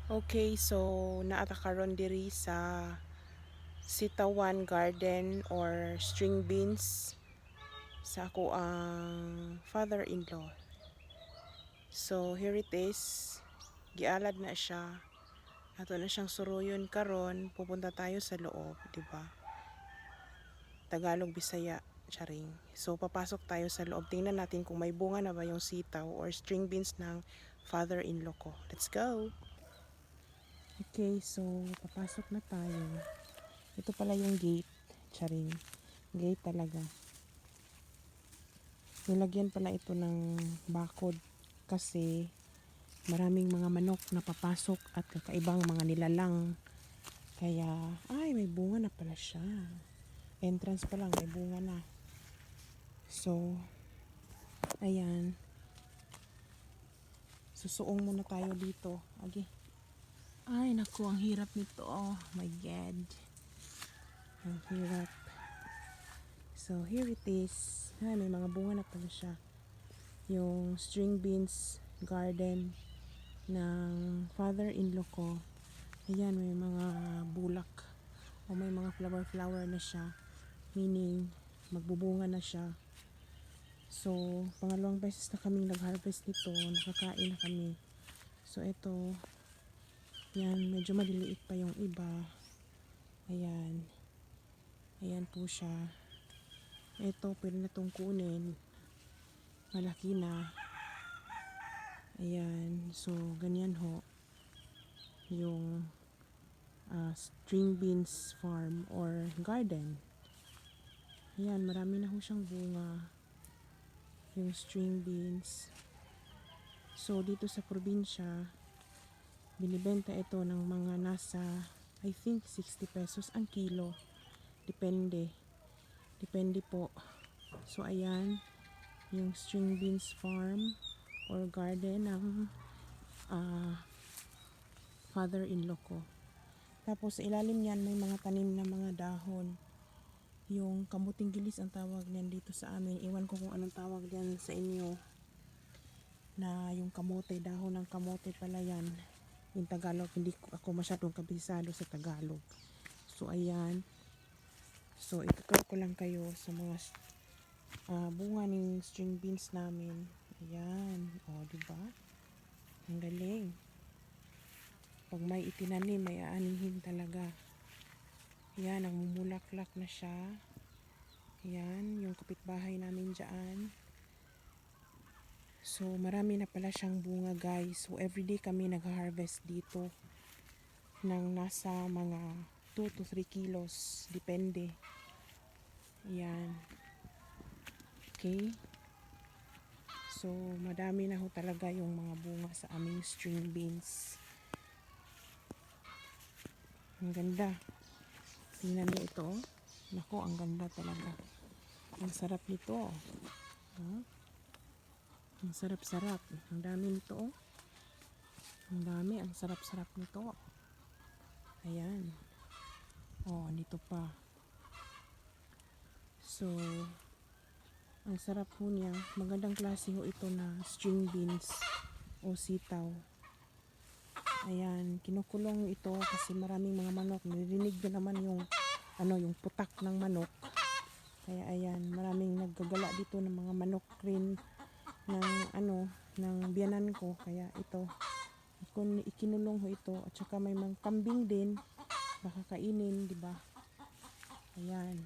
Okay, so naata karon diri sa Sitawan Garden or string beans sa ako ang father-in-law. So here it is. Gialad na siya. Ato na siyang suruyon karon. Pupunta tayo sa loob, di ba? Tagalog, Bisaya, charing. So papasok tayo sa loob. Tingnan natin kung may bunga na ba yung sitaw or string beans ng father-in-law ko. Let's go. Okay, so papasok na tayo. Ito pala yung gate. Charing. Gate talaga. Nilagyan pala ito ng bakod kasi maraming mga manok na papasok at kakaibang mga nilalang. Kaya, ay may bunga na pala siya. Entrance pa lang, may bunga na. So, ayan. Susuong muna tayo dito. Agi. Ay, naku, ang hirap nito. Oh my God. Ang hirap. So, here it is. Ay, may mga bunga na pala siya. Yung string beans garden ng father-in-law ko. Ayan, may mga bulak. O may mga flower na siya. Meaning, magbubunga na siya. So, pangalawang beses na kaming nag-harvest nito. Nakakain na kami. So, ito. Yan, medyo maliliit pa yung iba. Ayan. Ayan po siya. Ito, pwede na itong kunin. Malaki na. Ayan. So, ganyan ho. Yung string beans farm or garden. Ayan, marami na ho siyang bunga. Yung string beans. So, dito sa probinsya, binibenta ito ng mga nasa, I think, 60 pesos ang kilo. Depende. Depende po. So, ayan, yung string beans farm or garden ng father-in-law ko. Tapos, sa ilalim niyan, may mga tanim na mga dahon. Yung kamuting gilis ang tawag niyan dito sa amin. Iwan ko kung anong tawag diyan sa inyo. Na yung kamote, dahon ng kamote pala yan. Yung Tagalog, hindi ako masyadong kabisado sa Tagalog. So, ayan. So, ituturo ko lang kayo sa mga bunga ng string beans namin. Ayan. O, diba? Ang galing. Pag may itinanim, may aanihin talaga. Ayan, namumulaklak na siya. Ayan, yung kapitbahay namin dyan. So, marami na pala siyang bunga, guys. So, everyday kami nag-harvest dito ng nasa mga 2 to 3 kilos. Depende. Ayan. Okay. So, madami na ho talaga yung mga bunga sa aming string beans. Ang ganda. Tingnan niyo ito. Nako, ang ganda talaga. Ang sarap nito. Huh? Ang sarap-sarap. Ang dami nito. Ang dami. Ang sarap-sarap nito. Ayan. Oh, dito pa. So, ang sarap po niya. Magandang klase ho ito na string beans o sitaw. Ayan. Kinukulong ito kasi maraming mga manok. Narinig na naman yung yung putak ng manok. Kaya ayan. Maraming naggagala dito ng mga manok rin ng biyanan ko. Kaya ito. Ikinulong ho ito. At saka may mga kambing din. Baka kainin, di ba? Ayan.